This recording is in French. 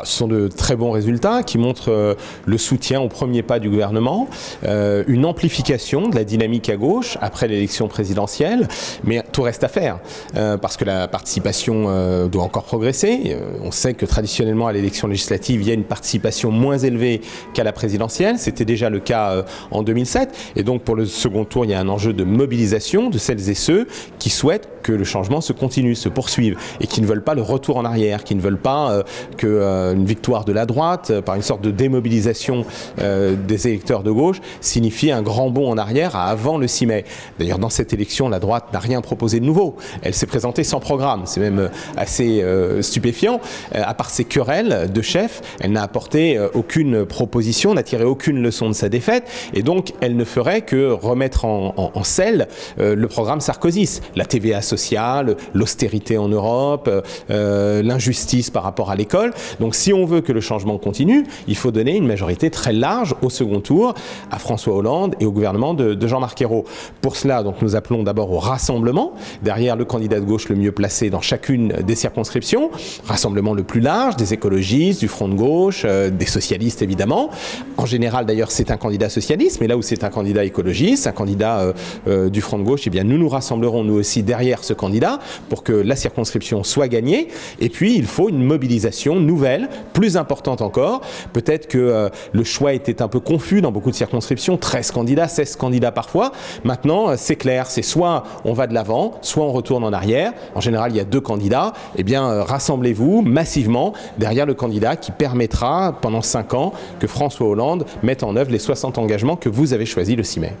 Ce sont de très bons résultats qui montrent le soutien au premier pas du gouvernement, une amplification de la dynamique à gauche après l'élection présidentielle, mais tout reste à faire parce que la participation doit encore progresser. On sait que traditionnellement à l'élection législative, il y a une participation moins élevée qu'à la présidentielle. C'était déjà le cas en 2007 et donc pour le second tour, il y a un enjeu de mobilisation de celles et ceux qui souhaitent que le changement se continue, se poursuive et qui ne veulent pas le retour en arrière, qui ne veulent pas qu'une victoire de la droite, par une sorte de démobilisation des électeurs de gauche, signifie un grand bond en arrière à avant le 6 mai. D'ailleurs, dans cette élection, la droite n'a rien proposé de nouveau. Elle s'est présentée sans programme. C'est même assez stupéfiant. À part ses querelles de chef, elle n'a apporté aucune proposition, n'a tiré aucune leçon de sa défaite et donc elle ne ferait que remettre en selle le programme Sarkozy. La TVA sociale, l'austérité en Europe, l'injustice par rapport à l'école. Donc si on veut que le changement continue, il faut donner une majorité très large au second tour à François Hollande et au gouvernement de Jean-Marc Ayrault. Pour cela, donc, nous appelons d'abord au rassemblement derrière le candidat de gauche le mieux placé dans chacune des circonscriptions. Rassemblement le plus large, des écologistes, du Front de gauche, des socialistes évidemment. En général d'ailleurs c'est un candidat socialiste, mais là où c'est un candidat écologiste, un candidat du Front de gauche, eh bien nous nous rassemblerons nous aussi derrière ce candidat pour que la circonscription soit gagnée. Et puis il faut une mobilisation nouvelle, plus importante encore. Peut-être que le choix était un peu confus dans beaucoup de circonscriptions, 13 candidats, 16 candidats parfois. Maintenant c'est clair, c'est soit on va de l'avant, soit on retourne en arrière. En général il y a deux candidats. Eh bien rassemblez-vous massivement derrière le candidat qui permettra pendant 5 ans que François Hollande mette en œuvre les 60 engagements que vous avez choisis le 6 mai.